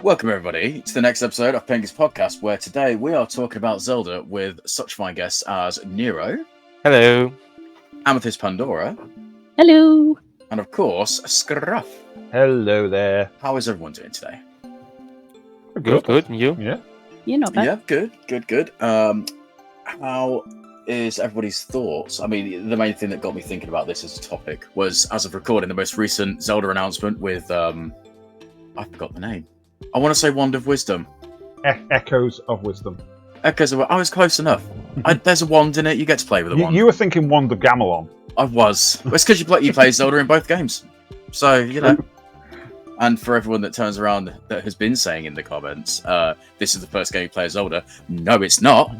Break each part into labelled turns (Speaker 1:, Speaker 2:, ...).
Speaker 1: Welcome everybody to the next episode of Pengy's podcast, where today we are talking about Zelda with such fine guests as Nero,
Speaker 2: Hello.
Speaker 1: Amethyst Pandora,
Speaker 3: Hello.
Speaker 1: and of course Scruff.
Speaker 4: Hello there.
Speaker 1: How is everyone doing today?
Speaker 2: Good. And you?
Speaker 4: Yeah.
Speaker 3: You're not bad.
Speaker 1: Yeah, good. How is everybody's thoughts? I mean, the main thing that got me thinking about this as a topic was, as of recording, the most recent Zelda announcement with I forgot the name. I want to say Wand of Wisdom.
Speaker 4: Echoes of Wisdom.
Speaker 1: Echoes of... I was close enough. There's a wand in it. You get to play with a wand.
Speaker 4: You were thinking Wand of Gamelon.
Speaker 1: I was. It's because you play Zelda in both games. So, you know. And for everyone that turns around that has been saying in the comments, this is the first game you play as Zelda. No, it's not.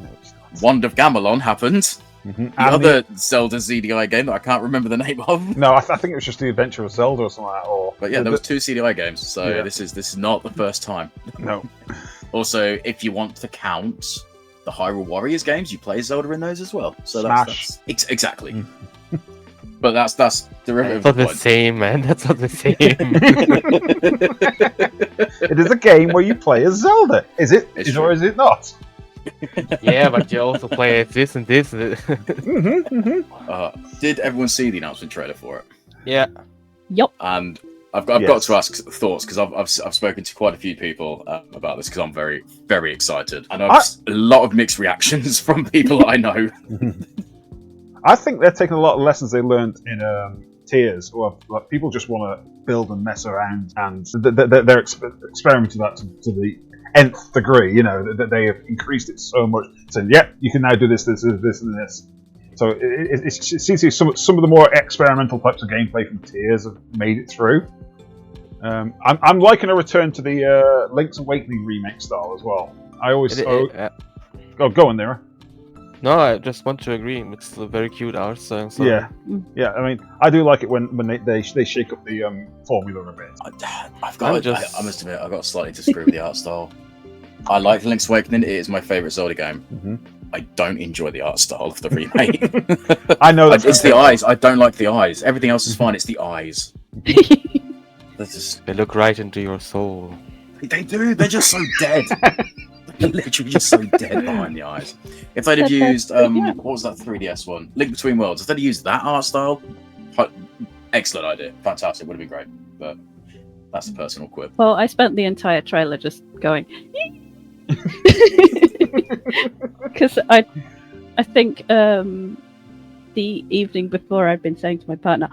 Speaker 1: Wand of Gamelon happened.
Speaker 4: Mm-hmm.
Speaker 1: The other Zelda ZDI game that I can't remember the name of.
Speaker 4: No, I think it was just the Adventure of Zelda or something like that.
Speaker 1: But yeah, there was two CDI games, so
Speaker 4: Yeah.
Speaker 1: this is not the first time.
Speaker 4: No.
Speaker 1: Also, if you want to count the Hyrule Warriors games, you play Zelda in those as well. So
Speaker 4: Smash.
Speaker 1: that's exactly. But that's derivative
Speaker 2: That's not
Speaker 1: of the
Speaker 2: the
Speaker 1: point.
Speaker 2: same, man. That's not the same.
Speaker 4: It is a game where you play as Zelda. Is it?
Speaker 1: It's
Speaker 4: Or
Speaker 1: true.
Speaker 4: is it not?
Speaker 2: Yeah, but you also play this and this.
Speaker 1: Did everyone see the announcement trailer for it?
Speaker 2: Yeah.
Speaker 3: Yup.
Speaker 1: And I've got
Speaker 4: Yes.
Speaker 1: to ask thoughts, because I've spoken to quite a few people about this, because I'm very, very excited. And I've a lot of mixed reactions from people that I know.
Speaker 4: I think they're taking a lot of lessons they learned in Tears, where like, people just want to build and mess around, and they're experimenting that to the nth degree. You know, that they have increased it so much, saying, "Yep, you can now do this, and this." So it seems to be some of the more experimental types of gameplay from Tears have made it through. I'm liking a return to the Link's Awakening remake style as well. I always go on there.
Speaker 2: No, I just want to agree. It's a very cute art style. So.
Speaker 4: Yeah. I mean, I do like it when they shake up the formula a bit.
Speaker 1: I must admit, I've got slightly to screw with the art style. I like Link's Awakening. It is my favourite Zelda game.
Speaker 4: Mm-hmm.
Speaker 1: I don't enjoy the art style of the remake.
Speaker 4: I know that
Speaker 1: it's the eyes. I don't like the eyes. Everything else is fine. It's the eyes. That's just...
Speaker 2: They look right into your soul.
Speaker 1: They do. They're just so dead. They're literally just so dead behind the eyes. If they'd have used what was that 3DS one? Link Between Worlds. If they'd have used that art style, excellent idea. Fantastic. Would have been great. But that's a personal quip.
Speaker 3: Well, I spent the entire trailer just going because I think the evening before I'd been saying to my partner,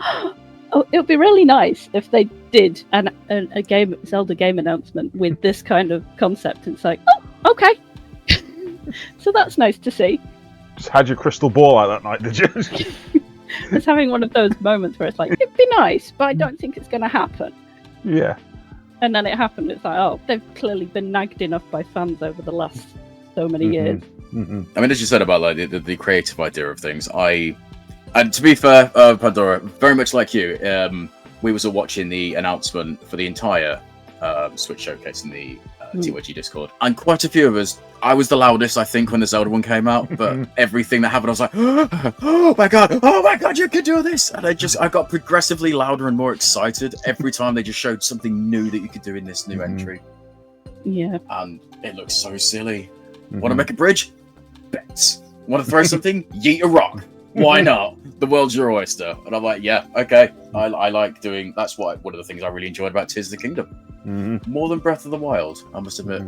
Speaker 3: "Oh, it would be really nice if they did a Zelda game announcement with this kind of concept." And it's like, oh, okay. So that's nice to see.
Speaker 4: Just had your crystal ball out that night, did you?
Speaker 3: It's having one of those moments where it's like, it'd be nice, but I don't think it's going to happen.
Speaker 4: Yeah.
Speaker 3: And then it happened. It's like, oh, they've clearly been nagged enough by fans over the last so many years.
Speaker 4: Mm-hmm.
Speaker 1: I mean, as you said about like the creative idea of things, and to be fair, Pandora, very much like you, we was all watching the announcement for the entire Switch showcase in the TYG Discord, and quite a few of us. I was the loudest, I think, when the Zelda one came out. But everything that happened, I was like, "Oh my god, you can do this!" And I got progressively louder and more excited every time they just showed something new that you could do in this new entry.
Speaker 3: Yeah,
Speaker 1: and it looks so silly. Want to make a bridge? Bet. Want to throw something? Yeet a rock. Why not? The world's your oyster. And I'm like, yeah, okay. I like doing... That's one of the things I really enjoyed about Tears of the Kingdom.
Speaker 4: Mm-hmm.
Speaker 1: More than Breath of the Wild, I must admit.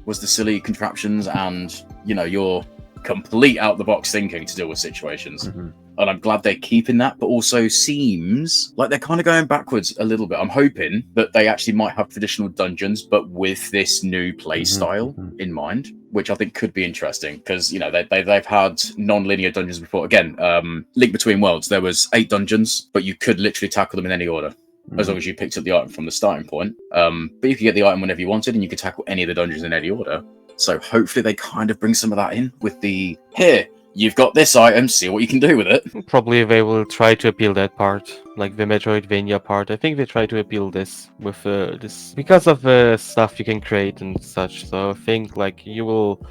Speaker 1: Was the silly contraptions and, your complete out-the-box thinking to deal with situations. And I'm glad they're keeping that, but also seems like they're kind of going backwards a little bit. I'm hoping that they actually might have traditional dungeons, but with this new play style in mind, which I think could be interesting because, they've had non-linear dungeons before. Again, Link Between Worlds, there was 8 dungeons, but you could literally tackle them in any order. As long as you picked up the item from the starting point. But you could get the item whenever you wanted, and you could tackle any of the dungeons in any order. So hopefully they kind of bring some of that in with the, here, you've got this item, see what you can do with it.
Speaker 2: Probably they will try to appeal that part, like the Metroidvania part. I think they try to appeal this with this because of the stuff you can create and such. So I think like you will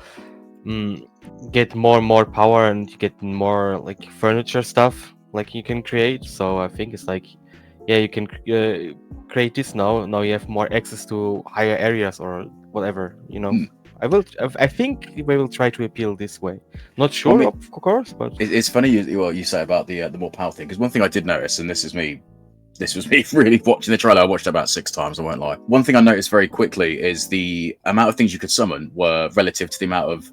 Speaker 2: get more and more power, and you get more like furniture stuff. like you can create. So I think it's like, yeah, you can create this now. Now you have more access to higher areas or whatever, you know.
Speaker 1: Hmm.
Speaker 2: I think we will try to appeal this way. Not sure,
Speaker 1: Well,
Speaker 2: of course, but
Speaker 1: It's funny what you say about the more power thing, because one thing I did notice, and this was me really watching the trailer. I watched it about 6 times, I won't lie. One thing I noticed very quickly is the amount of things you could summon were relative to the amount of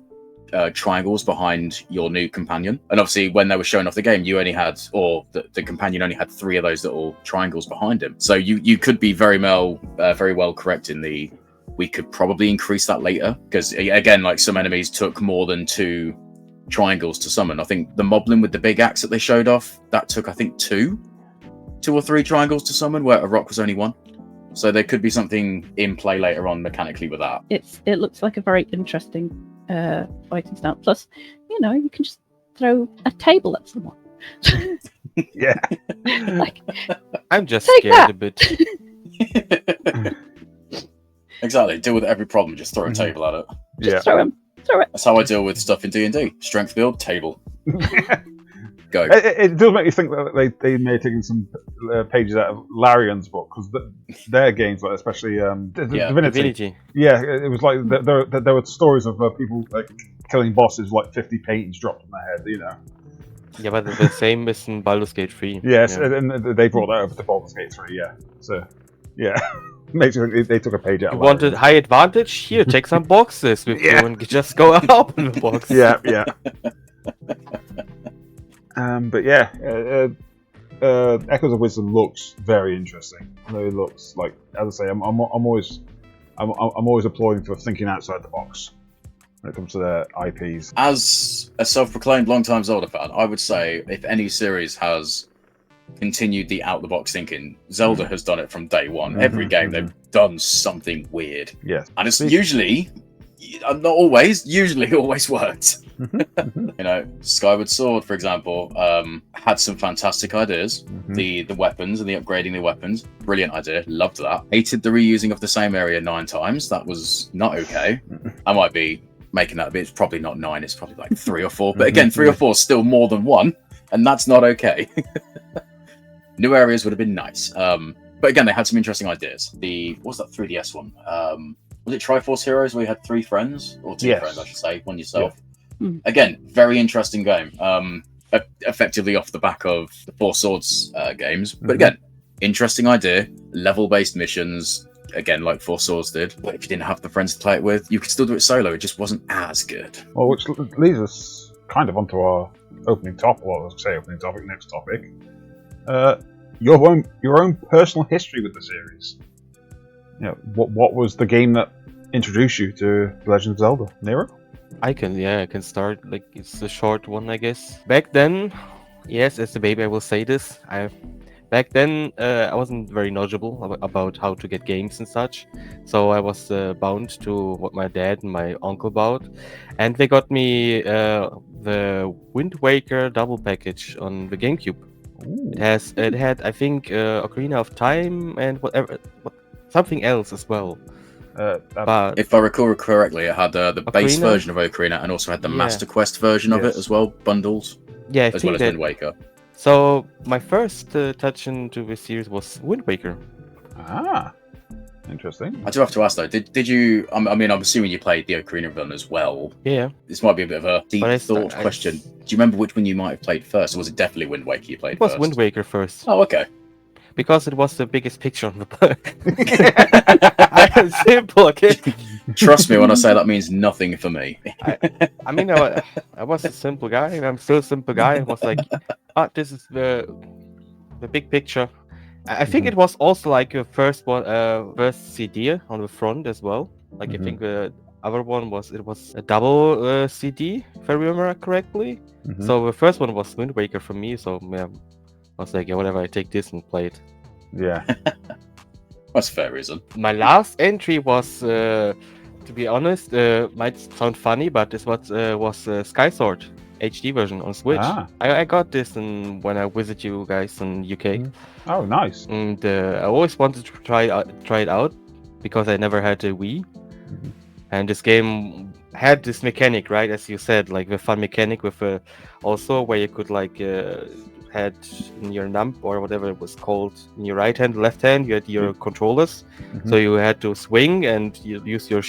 Speaker 1: triangles behind your new companion. And obviously, when they were showing off the game, you only had, or the companion only had 3 of those little triangles behind him. So you could be very well correct in the, we could probably increase that later, because again, like some enemies took more than 2 triangles to summon. I think the moblin with the big axe that they showed off, that took, I think, 2 or 3 triangles to summon, where a rock was only 1. So there could be something in play later on mechanically with that.
Speaker 3: It looks like a very interesting fighting style. Plus, you know, you can just throw a table at someone.
Speaker 4: Yeah.
Speaker 3: Like,
Speaker 2: I'm just
Speaker 3: take
Speaker 2: scared
Speaker 3: that.
Speaker 2: a bit.
Speaker 1: Exactly. Deal with every problem, just throw a table at it.
Speaker 3: just throw him. Throw it.
Speaker 1: That's how I deal with stuff in D&D. Strength build, table. Go.
Speaker 4: It does make you think that they may have taken some pages out of Larian's book, because their games, like especially Divinity. Yeah, it was like there were stories of people like killing bosses, like 50 paintings dropped on their head, you know.
Speaker 2: Yeah, but the same is in Baldur's Gate 3.
Speaker 4: Yes,
Speaker 2: yeah.
Speaker 4: and they brought that over to Baldur's Gate 3, yeah. So, yeah. Makes you think they took a page out
Speaker 2: You
Speaker 4: of
Speaker 2: wanted
Speaker 4: Larian's.
Speaker 2: high advantage? Here, take some boxes with you and just go open the box.
Speaker 4: Yeah. But yeah, Echoes of Wisdom looks very interesting. It looks like, as I say, I'm always applauding for thinking outside the box when it comes to their IPs.
Speaker 1: As a self-proclaimed long-time Zelda fan, I would say if any series has continued the out-the-box thinking, Zelda has done it from day one. Every game they've done something weird.
Speaker 4: Yes.
Speaker 1: And it's usually, not always, usually always worked. You know, Skyward Sword, for example, had some fantastic ideas. The weapons and the upgrading the weapons, brilliant idea, loved that. Hated the reusing of the same area 9 times. That was not okay. I might be making that a bit. It's probably not 9. It's probably like 3 or 4. But again, 3 or 4 is still more than 1, and that's not okay. New areas would have been nice. But again, they had some interesting ideas. What was that 3DS one? Was it Triforce Heroes where you had 3 friends? Or 2 friends, I should say. 1 yourself.
Speaker 3: Yeah.
Speaker 1: Again, very interesting game. Effectively off the back of the Four Swords games. But again, interesting idea. Level-based missions. Again, like Four Swords did. But if you didn't have the friends to play it with, you could still do it solo. It just wasn't as good.
Speaker 4: Well, which leads us kind of onto our opening topic. Well, let's say opening topic, next topic. Your own personal history with the series. You know, what was the game that introduced you to The Legend of Zelda? Nero?
Speaker 2: I can start. Like, it's a short one, I guess. Back then, yes, as a baby, I will say this. Back then, I wasn't very knowledgeable about how to get games and such. So I was bound to what my dad and my uncle bought. And they got me the Wind Waker double package on the GameCube.
Speaker 4: Ooh.
Speaker 2: It had, I think, Ocarina of Time and something else as well. But
Speaker 1: if I recall correctly, it had the base
Speaker 2: Ocarina?
Speaker 1: version of Ocarina and also had the Master Quest version of it as well, bundled,
Speaker 2: yeah, I
Speaker 1: as
Speaker 2: think
Speaker 1: well as
Speaker 2: that.
Speaker 1: Wind Waker.
Speaker 2: So my first touch into the series was Wind Waker.
Speaker 4: Ah, interesting.
Speaker 1: I do have to ask though, did you? I mean, I'm assuming you played the Ocarina of Time as well.
Speaker 2: Yeah.
Speaker 1: This might be a bit of a deep
Speaker 2: But
Speaker 1: thought question. Do you remember which one you might have played first, or was it definitely Wind Waker you played
Speaker 2: It was
Speaker 1: first?
Speaker 2: Wind Waker first.
Speaker 1: Oh, okay.
Speaker 2: Because it was the biggest picture on the book. I am simple, okay?
Speaker 1: Trust me when I say that means nothing for me.
Speaker 2: I mean, I was a simple guy. I'm still a simple guy. I was like, this is the big picture. I think it was also like your first CD on the front as well. Like I think the other one was a double CD, if I remember correctly. So the first one was Wind Waker for me. So yeah, I was like, yeah, whatever, I take this and play it.
Speaker 4: Yeah.
Speaker 1: That's a fair reason.
Speaker 2: My last entry was, to be honest, might sound funny, but this was Sky Sword HD version on Switch.
Speaker 4: Ah.
Speaker 2: I got this when I visited you guys in UK.
Speaker 4: Oh, nice.
Speaker 2: And I always wanted to try it out because I never had a Wii. And this game had this mechanic, right, as you said, like the fun mechanic with also where you could like had in your numb or whatever it was called in your right hand, left hand, you had your controllers. So you had to swing and you use your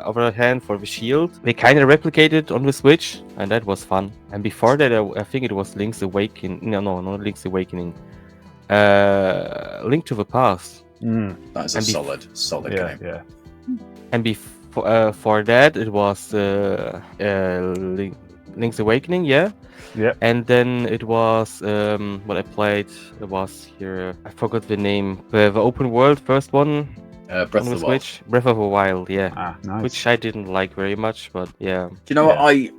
Speaker 2: other hand for the shield. They kind of replicated on the Switch, and that was fun. And before that, I think it was Link's Awakening. No, not Link's Awakening. Link to the Past.
Speaker 1: That is a solid game.
Speaker 4: Yeah.
Speaker 2: And for that, it was Link's Awakening, yeah.
Speaker 4: Yeah.
Speaker 2: And then it was what I played. It was here. I forgot the name. The open world first one.
Speaker 1: Breath of the Wild.
Speaker 2: Switch. Breath of the Wild, yeah.
Speaker 4: Nice.
Speaker 2: Which I didn't like very much, but yeah.
Speaker 1: Do you know what? I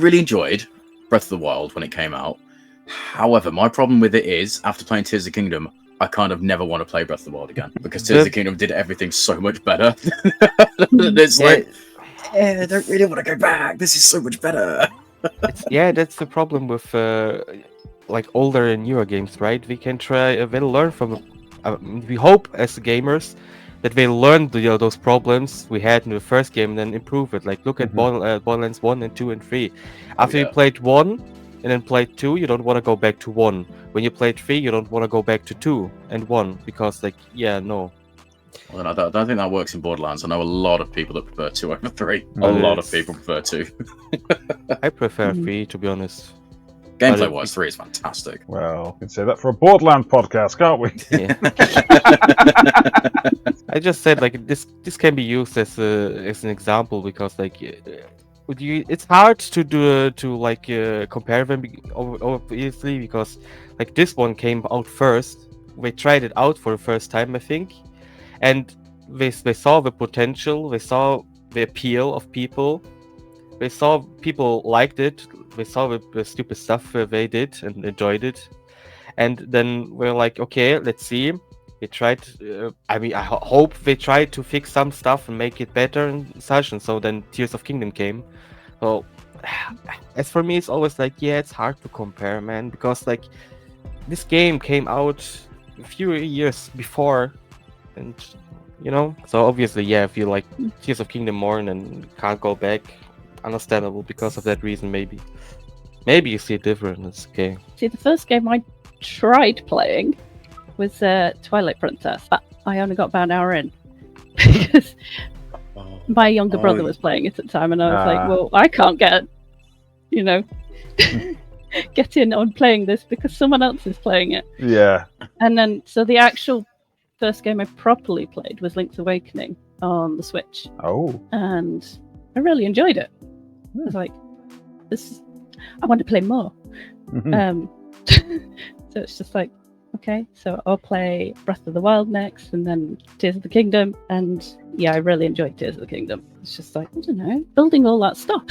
Speaker 1: really enjoyed Breath of the Wild when it came out. However, my problem with it is, after playing Tears of the Kingdom, I kind of never want to play Breath of the Wild again because Tears of the Kingdom did everything so much better. It's like, I don't really want to go back. This is so much better.
Speaker 2: That's the problem with like older and newer games, right? We can try. We'll learn from. We hope as gamers that they learn those problems we had in the first game and then improve it. Like look at Borderlands 1 and 2 and 3. After you played 1 and then played 2, you don't want to go back to 1. When you played 3, you don't want to go back to 2 and 1 because no.
Speaker 1: Well, I don't think that works in Borderlands. I know a lot of people that prefer 2 over 3. A lot of people prefer 2.
Speaker 2: I prefer 3, to be honest.
Speaker 1: Gameplay-wise, 3 is fantastic.
Speaker 4: Well, we can say that for a Borderlands podcast, can't we?
Speaker 2: Yeah. I just said like this can be used as an example because like it's hard to do compare them obviously because like this one came out first. We tried it out for the first time, I think, and they saw the potential, they saw the appeal of people, they saw people liked it. We saw the stupid stuff they did and enjoyed it, and then we're like, okay, let's see. They tried. I hope they tried to fix some stuff and make it better and such. And so then Tears of Kingdom came. So, as for me, it's always like, it's hard to compare, man, because like this game came out a few years before, and so obviously, if you like Tears of Kingdom more and then can't go back. Understandable because of that reason, maybe you see it different. It's okay.
Speaker 3: See, the first game I tried playing was Twilight Princess, but I only got about an hour in because my younger brother was playing it at the time, and I was like, well, I can't get in on playing this because someone else is playing it.
Speaker 4: Yeah.
Speaker 3: And then so the actual first game I properly played was Link's Awakening on the Switch.
Speaker 4: Oh.
Speaker 3: And I really enjoyed it. I was like, I want to play more. So it's just like, okay, so I'll play Breath of the Wild next, and then Tears of the Kingdom. And I really enjoyed Tears of the Kingdom. It's just like, I don't know, building all that stuff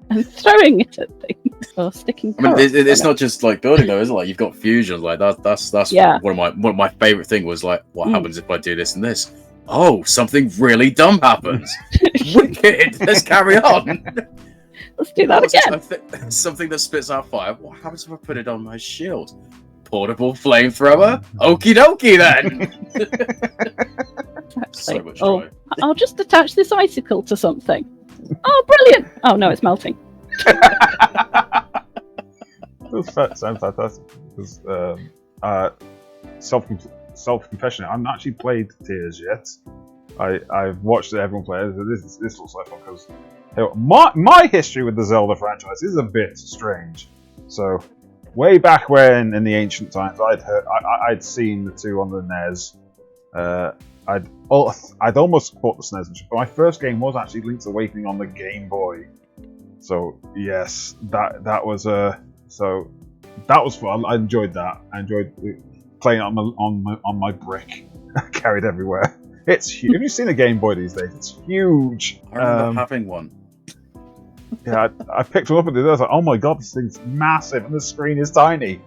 Speaker 3: and throwing it at things or sticking.
Speaker 1: It's not just like building though, is it? Like you've got fusion. Like that's one of my favorite thing was like, what happens if I do this and this? Oh, something really dumb happens. Wicked. Let's carry on.
Speaker 3: Let's do that again.
Speaker 1: Something that spits out fire. What happens if I put it on my shield? Portable flamethrower? Okie dokie then. So much joy.
Speaker 3: I'll just attach this icicle to something. Oh, brilliant. Oh, no, it's melting.
Speaker 4: That sounds fantastic. Because, self-confession, I haven't actually played Tears yet. I've watched everyone play it. This looks like fun because my history with the Zelda franchise is a bit strange. So, way back when in the ancient times, I'd seen the two on the NES. I'd almost bought the SNES, but my first game was actually Link's Awakening on the Game Boy. So yes, that was fun. I enjoyed that. I enjoyed playing it on my brick, carried everywhere. It's huge. Have you seen a Game Boy these days? It's huge.
Speaker 1: I remember having one.
Speaker 4: Yeah, I picked one up and I was like, oh my god, this thing's massive and the screen is tiny.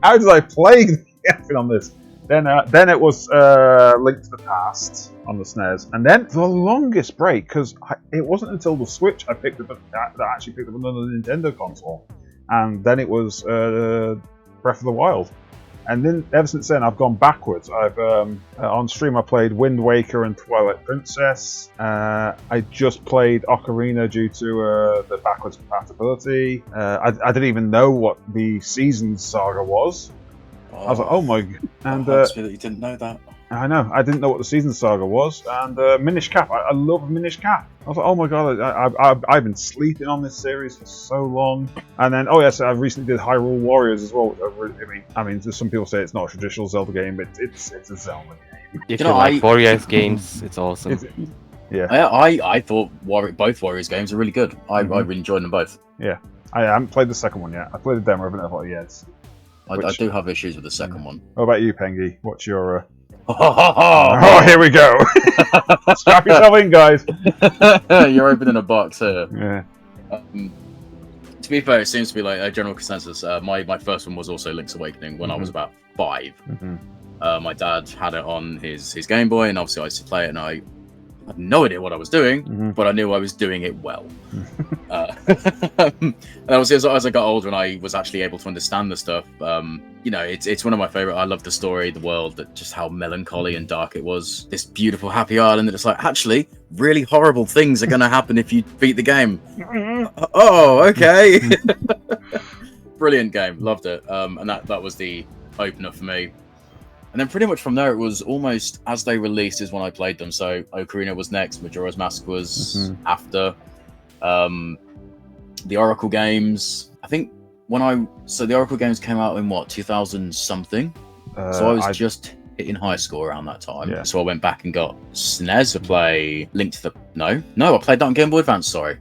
Speaker 4: How did I play anything on this? Then it was Link to the Past on the SNES, and then the longest break because it wasn't until the Switch I picked up that I actually picked up another Nintendo console, and then it was Breath of the Wild. And then ever since then, I've gone backwards. I've on stream I played Wind Waker and Twilight Princess. I just played Ocarina due to the backwards compatibility. I didn't even know what the Seasons saga was. I was like, oh my! And
Speaker 1: that you didn't know that.
Speaker 4: I know. I didn't know what the Season Saga was, and Minish Cap. I love Minish Cap. I was like, oh my god! I've been sleeping on this series for so long. And then, I recently did Hyrule Warriors as well. I mean, some people say it's not a traditional Zelda game, but it's a Zelda game.
Speaker 2: If you like Warriors games, it's awesome.
Speaker 4: Yeah.
Speaker 1: I thought both Warriors games are really good. I really enjoyed them both.
Speaker 4: Yeah. I haven't played the second one yet. I played the demo of it, and I thought, yes.
Speaker 1: I do have issues with the second one.
Speaker 4: What about you, Pengy? What's your...
Speaker 1: Oh,
Speaker 4: here we go. Strap yourself in, guys.
Speaker 1: You're opening a box here.
Speaker 4: Yeah.
Speaker 1: To be fair, it seems to be like a general consensus. My first one was also Link's Awakening when I was about 5. My dad had it on his Game Boy, and obviously I used to play it, and I had no idea what I was doing, but I knew I was doing it well. And obviously, as I got older and I was actually able to understand the stuff, it's one of my favorite. I love the story, the world, just how melancholy and dark it was. This beautiful, happy island that it's like, actually, really horrible things are going to happen if you beat the game. Oh, okay. Brilliant game, loved it. And that was the opener for me. And then pretty much from there, it was almost as they released is when I played them. So Ocarina was next, Majora's Mask was after. The Oracle games, I think the Oracle games came out in 2000 something. So I was just hitting high school around that time.
Speaker 4: Yeah.
Speaker 1: So I went back and got SNES to play Link to the... No, I played that on Game Boy Advance, sorry.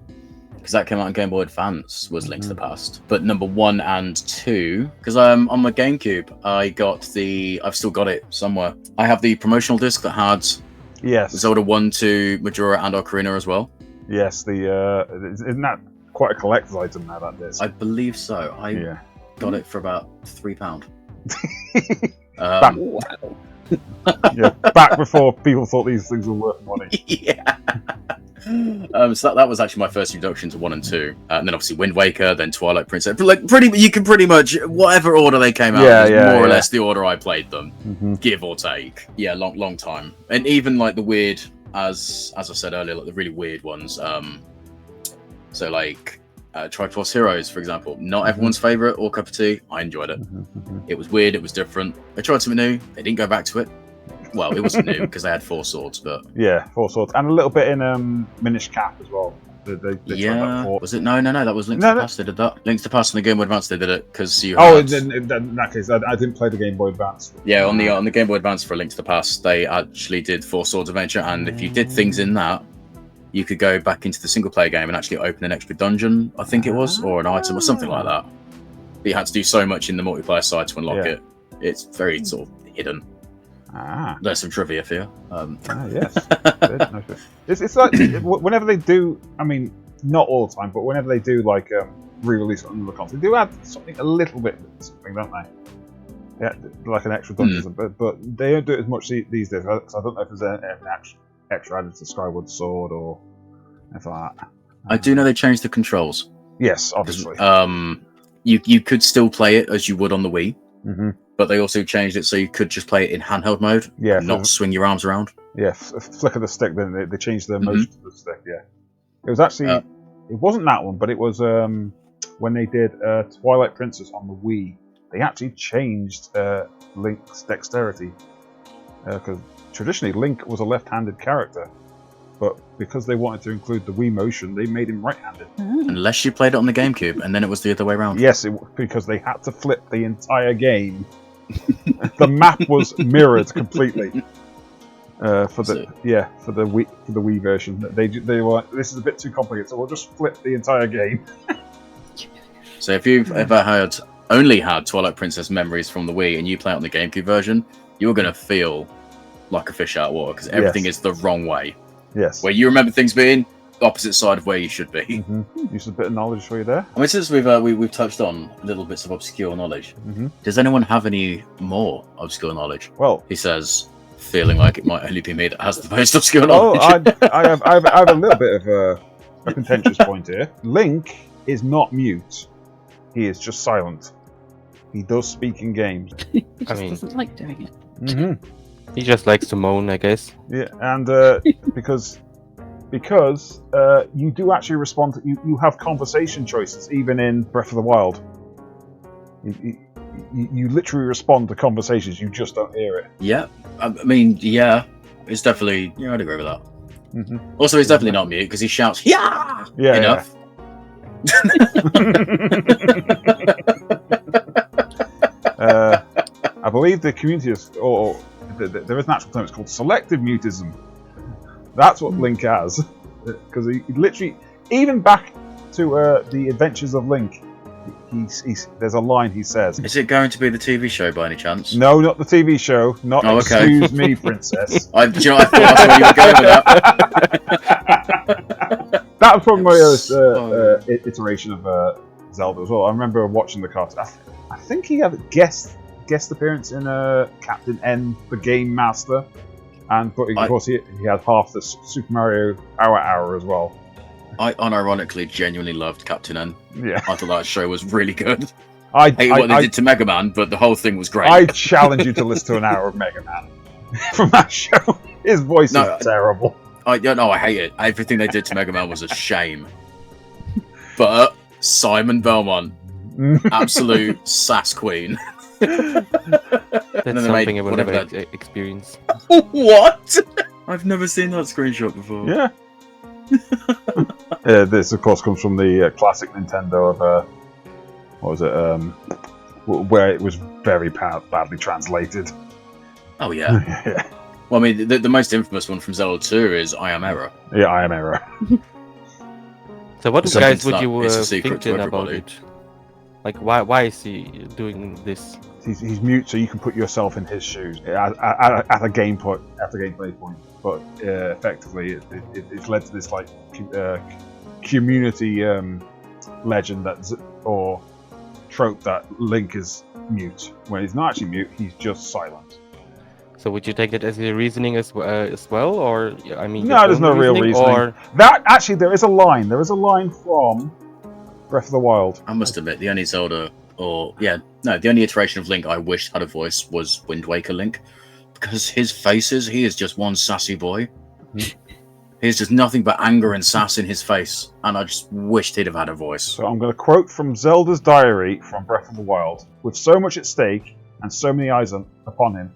Speaker 1: Because that came out on Game Boy Advance, was Link to the Past. But number 1 and 2, because on my GameCube, I've still got it somewhere. I have the promotional disc that had Zelda 1, 2, Majora, and Ocarina as well.
Speaker 4: Yes, isn't that quite a collector's item now, that disc?
Speaker 1: I believe so. I got it for about £3.
Speaker 4: Back before people thought these things were worth money.
Speaker 1: Yeah. So that was actually my first introduction to 1 and 2, and then obviously Wind Waker, then Twilight Princess. You can pretty much whatever order they came out, more or less the order I played them, give or take. Yeah, long time, and even like the weird, as I said earlier, like the really weird ones. So like Triforce Heroes, for example, not everyone's favorite or cup of tea. I enjoyed it. It was weird. It was different. They tried something new. They didn't go back to it. Well, it wasn't new because they had 4 swords, but
Speaker 4: 4 swords, and a little bit in Minish Cap as well. They
Speaker 1: was it? No, that was Link to the Past. They did that. Link to the Past on the Game Boy Advance. They did it because you.
Speaker 4: In that case, I didn't play the Game Boy Advance.
Speaker 1: Yeah, on the Game Boy Advance for Link to the Past, they actually did 4 Swords Adventure, and if you did things in that, you could go back into the single player game and actually open an extra dungeon, I think it was, or an item or something like that. But you had to do so much in the multiplayer side to unlock it. It's very sort of hidden. There's some trivia for you.
Speaker 4: Yes. It's like whenever they do, I mean, not all the time, but whenever they do like re-release on the console, they do add something a little bit, don't they? Yeah, like an extra dungeon, but they don't do it as much these days. Because I don't know if there's an extra added to Skyward Sword or anything like that.
Speaker 1: I do know they changed the controls.
Speaker 4: Yes, obviously.
Speaker 1: You could still play it as you would on the Wii. But they also changed it so you could just play it in handheld mode, and not swing your arms around. Yeah,
Speaker 4: flick of the stick. Then they changed the motion of the stick. Yeah, it was actually it wasn't that one, but it was when they did Twilight Princess on the Wii. They actually changed Link's dexterity because traditionally Link was a left-handed character, but because they wanted to include the Wii motion, they made him right-handed.
Speaker 1: Unless you played it on the GameCube, and then it was the other way around.
Speaker 4: Yes, because they had to flip the entire game. The map was mirrored completely for the Wii version. They were, this is a bit too complicated, so we'll just flip the entire game.
Speaker 1: So if you've ever only had Twilight Princess memories from the Wii and you play it on the GameCube version, you're going to feel like a fish out of water because everything is the wrong way.
Speaker 4: Yes.
Speaker 1: Where you remember things being the opposite side of where you should be.
Speaker 4: Use a bit of knowledge for you there.
Speaker 1: I mean, since we've touched on little bits of obscure knowledge, does anyone have any more obscure knowledge?
Speaker 4: Well,
Speaker 1: he says, feeling like it might only be me that has the most obscure knowledge.
Speaker 4: I have a little bit of a contentious point here. Link is not mute; he is just silent. He does speak in games.
Speaker 3: He just
Speaker 2: mean-
Speaker 3: doesn't like doing it.
Speaker 4: Mm-hmm.
Speaker 2: He just likes to moan, I guess.
Speaker 4: Yeah, and because you do actually respond to you have conversation choices even in Breath of the Wild. You literally respond to conversations, you just don't hear it.
Speaker 1: Yeah, I mean, yeah, it's definitely. Yeah, I'd agree with that.
Speaker 4: Mm-hmm.
Speaker 1: Also, he's definitely not mute because he shouts "Yeah!"
Speaker 4: Yeah,
Speaker 1: enough.
Speaker 4: I believe the community is, or there is an actual term. It's called selective mutism. That's what Link has, because he literally, even back to the Adventures of Link, there's a line he says.
Speaker 1: Is it going to be the TV show by any chance?
Speaker 4: No, not the TV show. Not
Speaker 1: Oh, okay.
Speaker 4: Excuse me, princess.
Speaker 1: Do you know, I thought that's where you were going with that.
Speaker 4: That was probably my iteration of Zelda as well. I remember watching the cartoon. I think he had a guest appearance in Captain N, the Game Master, but of course he had half the Super Mario Hour as well.
Speaker 1: I unironically genuinely loved Captain N.
Speaker 4: Yeah,
Speaker 1: I thought that show was really good.
Speaker 4: I
Speaker 1: hate what they did to Mega Man, but the whole thing was great.
Speaker 4: I challenge you to listen to an hour of Mega Man from that show. His voice is terrible.
Speaker 1: I hate it. Everything they did to Mega Man was a shame. But Simon Belmont, absolute sass queen.
Speaker 2: That's something I will never experience.
Speaker 1: What? I've never seen that screenshot before.
Speaker 4: Yeah. This, of course, comes from the classic Nintendo of what was it? Where it was very badly translated.
Speaker 1: Oh yeah.
Speaker 4: Yeah.
Speaker 1: Well, I mean, the most infamous one from Zelda 2 is I Am Error.
Speaker 4: Yeah, I Am Error.
Speaker 2: So what guys would you
Speaker 1: it's a secret
Speaker 2: thinking
Speaker 1: to
Speaker 2: about
Speaker 1: everybody.
Speaker 2: it? Like, why is he doing this?
Speaker 4: He's mute, so you can put yourself in his shoes at a gameplay point. But effectively, it's led to this like community legend or trope that Link is mute. When he's not actually mute, he's just silent.
Speaker 2: So would you take it as a reasoning as well, or I mean?
Speaker 4: No, there's no real reasoning.
Speaker 2: Or...
Speaker 4: That actually, there is a line. There is a line from Breath of the Wild.
Speaker 1: I must admit, the only Zelda, the only iteration of Link I wished had a voice was Wind Waker Link, because he is just one sassy boy. He's just nothing but anger and sass in his face, and I just wished he'd have had a voice.
Speaker 4: So I'm going to quote from Zelda's diary from Breath of the Wild. With so much at stake and so many eyes upon him,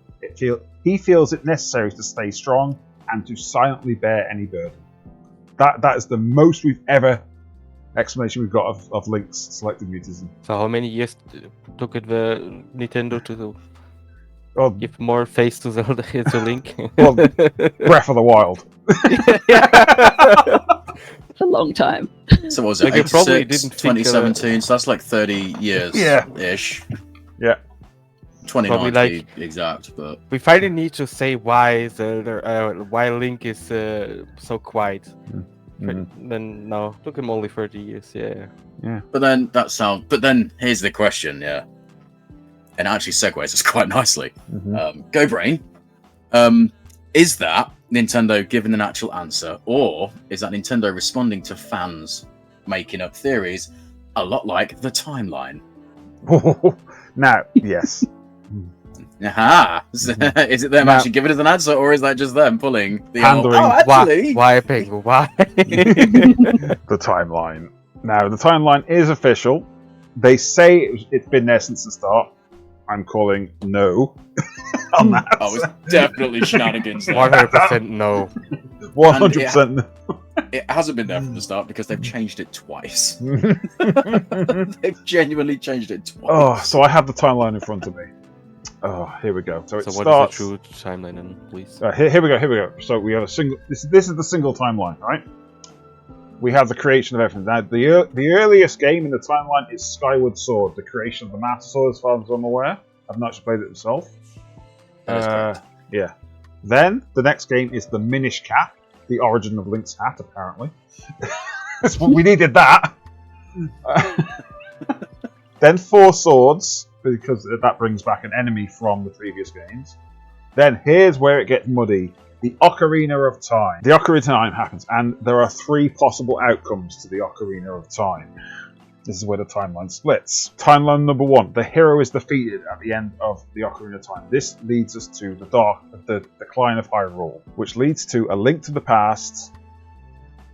Speaker 4: he feels it necessary to stay strong and to silently bear any burden. That is the most explanation we've got of Link's selective mutism.
Speaker 2: So how many years took it the Nintendo to
Speaker 4: Well,
Speaker 2: give more face to Zelda to Link?
Speaker 4: well, Breath of the Wild.
Speaker 3: It's a long time.
Speaker 1: So what was it,
Speaker 2: Like, you probably
Speaker 1: 86,
Speaker 2: didn't think,
Speaker 1: 2017, so that's like 30 years ish.
Speaker 4: Yeah.
Speaker 1: 29
Speaker 2: Probably
Speaker 1: to be exact, but
Speaker 2: We finally need to say why Zelda, why Link is so quiet.
Speaker 4: Mm-hmm.
Speaker 2: Then no, took him only 30 years. Yeah.
Speaker 1: but then here's the question, yeah. And it actually segues us quite nicely.
Speaker 4: Mm-hmm.
Speaker 1: Go Brain. Is that Nintendo giving an actual answer, or is that Nintendo responding to fans making up theories, a lot like the timeline?
Speaker 4: Now, yes.
Speaker 1: Aha! Is it them actually giving us an answer, or is that just them pulling the
Speaker 4: Pandering.
Speaker 1: actually?
Speaker 2: Why Pengy? Why?
Speaker 4: The timeline. Now, the timeline is official. They say it's been there since the start. I'm calling no on that.
Speaker 1: I was definitely shenanigans there.
Speaker 2: 100% no.
Speaker 4: 100%.
Speaker 1: It hasn't been there from the start because they've changed it twice. They've genuinely changed it twice.
Speaker 4: Oh, so I have the timeline in front of me. Oh, here we go. So it
Speaker 2: So what
Speaker 4: starts.
Speaker 2: is the true timeline, then, please?
Speaker 4: Here we go. So we have a single. This is the single timeline, right? We have the creation of everything. Now, the earliest game in the timeline is Skyward Sword, the creation of the Master Sword, as far as I'm aware. I've not actually played it myself.
Speaker 1: That is correct.
Speaker 4: Yeah. Then the next game is the Minish Cap, the origin of Link's hat, apparently. We needed that. Then Four Swords, because that brings back an enemy from the previous games. Then here's where it gets muddy. The Ocarina of Time. The Ocarina of Time happens, and there are 3 possible outcomes to the Ocarina of Time. This is where the timeline splits. Timeline number 1. The hero is defeated at the end of the Ocarina of Time. This leads us to the Decline of Hyrule, which leads to A Link to the Past,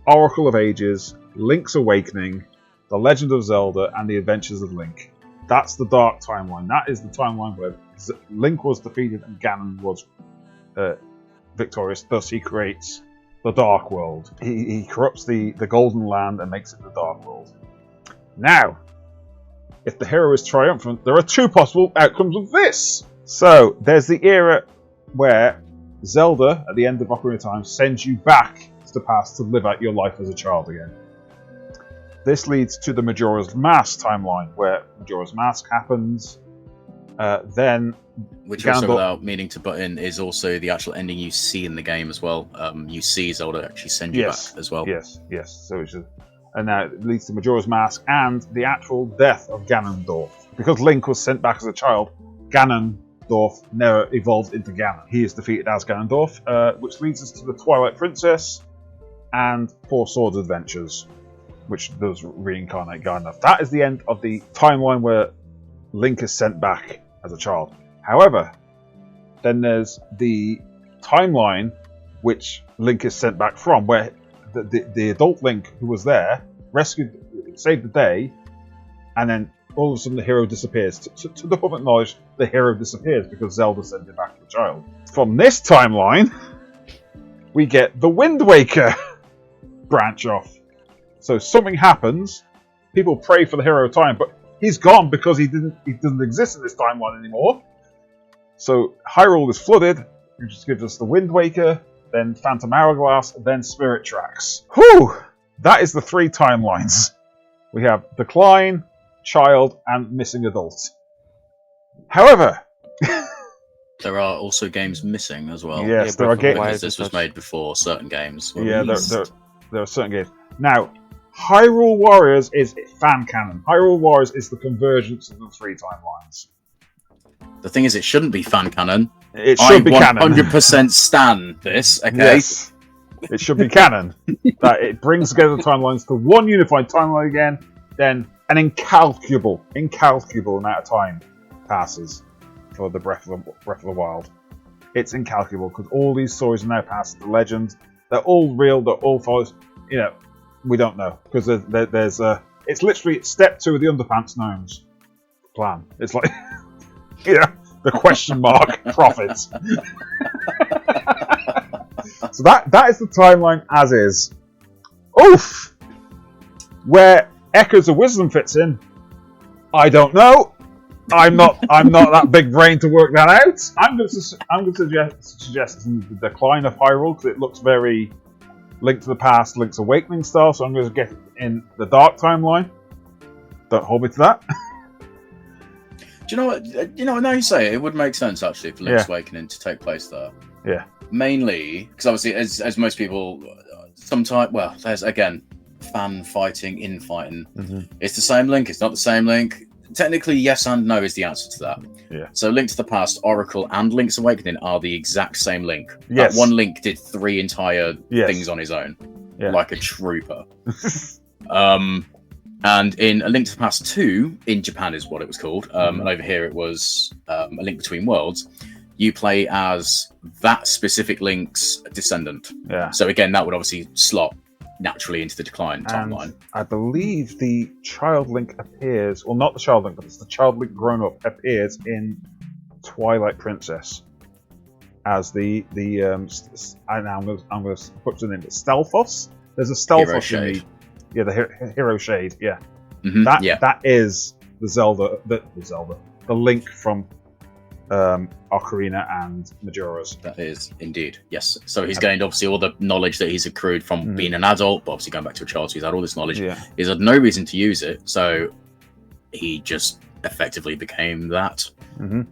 Speaker 4: Oracle of Ages, Link's Awakening, The Legend of Zelda, and The Adventures of Link. That's the Dark Timeline. That is the timeline where Link was defeated and Ganon was victorious. Thus, he creates the Dark World. He corrupts the Golden Land and makes it the Dark World. Now, if the hero is triumphant, there are 2 possible outcomes of this. So, there's the era where Zelda, at the end of Ocarina of Time, sends you back to the past to live out your life as a child again. This leads to the Majora's Mask timeline, where Majora's Mask happens, then...
Speaker 1: Which also, without meaning to butt in, is also the actual ending you see in the game as well. You see Zelda actually send you back as well.
Speaker 4: Yes. So it's just... And now it leads to Majora's Mask and the actual death of Ganondorf. Because Link was sent back as a child, Ganondorf never evolved into Ganon. He is defeated as Ganondorf, which leads us to the Twilight Princess and Four Swords Adventures, which does reincarnate Ganondorf. That is the end of the timeline where Link is sent back as a child. However, then there's the timeline which Link is sent back from, where the adult Link who was there saved the day, and then all of a sudden the hero disappears. To the public knowledge, the hero disappears because Zelda sent him back to a child. From this timeline, we get the Wind Waker branch off. So something happens, people pray for the hero of time, but he's gone because he doesn't exist in this timeline anymore. So Hyrule is flooded, which gives us the Wind Waker, then Phantom Hourglass, then Spirit Tracks. Whew! That is the 3 timelines. We have Decline, Child, and Missing Adult. However...
Speaker 1: there are also games missing as well.
Speaker 4: Yes, there are games...
Speaker 1: Because this was made before certain games were
Speaker 4: there are certain games. Now, Hyrule Warriors is fan canon. Hyrule Warriors is the convergence of the 3 timelines.
Speaker 1: The thing is, it shouldn't be fan canon.
Speaker 4: It should be canon.
Speaker 1: 100% stan this, okay?
Speaker 4: Yes. It should be canon. That it brings together the timelines to one unified timeline again, then an incalculable amount of time passes for the Breath of the Wild. It's incalculable because all these stories are now past the legends. They're all real, they're all follows. We don't know. Because there's it's literally step 2 of the Underpants Gnomes plan. It's like the question mark prophets. So that is the timeline as is. Oof! Where Echoes of Wisdom fits in, I don't know. I'm not that big brain to work that out. I'm going to suggest the Decline of Hyrule because it looks very Link to the Past, Link's Awakening style. So I'm going to get it in the Dark timeline. Don't hold me to that.
Speaker 1: Do you know what? Now you say it would make sense actually for Link's Awakening to take place there.
Speaker 4: Yeah.
Speaker 1: Mainly because obviously, as most people, sometimes there's again fan fighting, infighting. Mm-hmm. It's the same Link. It's not the same Link. Technically, yes and no is the answer to that.
Speaker 4: Yeah.
Speaker 1: So, Link to the Past, Oracle, and Link's Awakening are the exact same Link.
Speaker 4: Yes.
Speaker 1: That one Link did 3 entire things on his own, like a trooper. And in A Link to the Past 2, in Japan is what it was called, and over here it was A Link Between Worlds, you play as that specific Link's descendant.
Speaker 4: Yeah.
Speaker 1: So again, that would obviously slot naturally into the Decline timeline.
Speaker 4: And I believe the Child Link appears, well, not the Child Link, but it's the Child Link grown up appears in Twilight Princess as the I'm going to put the name, Stelphos. There's a Stelphos in the Hero Shade. Yeah,
Speaker 1: mm-hmm.
Speaker 4: That is the Zelda, the Link from Ocarina and Majora's.
Speaker 1: That is indeed, yes. So he's gained obviously all the knowledge that he's accrued from being an adult, but obviously going back to a child, so he's had all this knowledge.
Speaker 4: Yeah.
Speaker 1: He's had no reason to use it, so he just effectively became that, and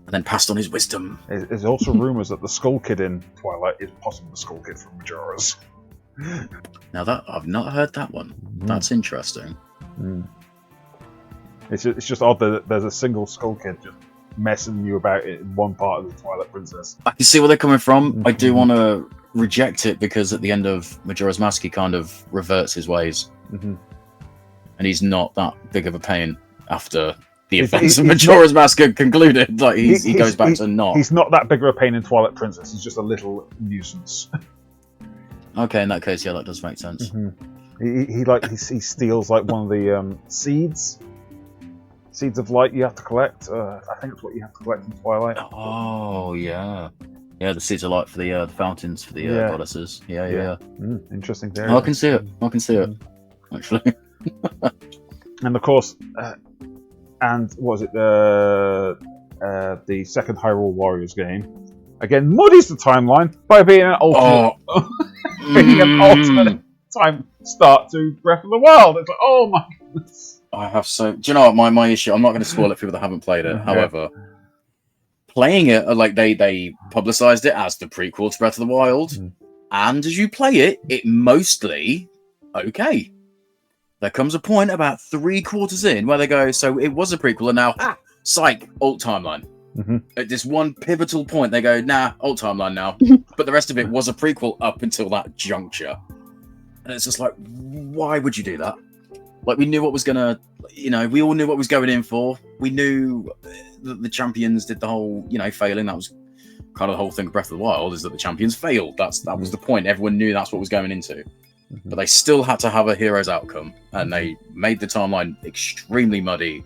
Speaker 1: then passed on his wisdom.
Speaker 4: There's also rumours that the Skull Kid in Twilight is possibly the Skull Kid from Majora's.
Speaker 1: Now that I've not heard that one. That's interesting.
Speaker 4: It's just odd that there's a single Skull Kid just messing you about it in one part of the Twilight Princess.
Speaker 1: I can see where they're coming from. I do want to reject it because at the end of Majora's Mask he kind of reverts his ways. And and he's not that big of a pain after the
Speaker 4: He's-
Speaker 1: events of
Speaker 4: he's
Speaker 1: Majora's Mask are concluded. Like he goes back to not.
Speaker 4: He's not that big of a pain in Twilight Princess. He's just a little nuisance.
Speaker 1: Okay, in that case, yeah, that does make sense.
Speaker 4: He steals like one of the seeds of light you have to collect. I think it's what you have to collect in Twilight.
Speaker 1: Oh yeah, yeah. The seeds are light for the fountains for the goddesses. Yeah.
Speaker 4: Interesting theory.
Speaker 1: Oh, I can see it. Actually.
Speaker 4: And of course, and what was it the second Hyrule Warriors game? Again, muddies the timeline by being an alternate, being an alternate time start to Breath of the Wild. It's like, oh my goodness.
Speaker 1: I have so. Do you know what my issue? I'm not going to spoil it for people that haven't played it. However, playing it like they publicized it as the prequel to Breath of the Wild, and as you play it, it mostly okay. There comes a point about 3/4 in where they go, so it was a prequel, and now psych, alt timeline. At this one pivotal point, they go, nah, alt timeline now. But the rest of it was a prequel up until that juncture. And it's just like, why would you do that? Like, we knew what was gonna, we all knew what was going in for. We knew that the champions did the whole, failing. That was kind of the whole thing of Breath of the Wild, is that the champions failed. That was the point. Everyone knew that's what was going into. But they still had to have a hero's outcome, and they made the timeline extremely muddy.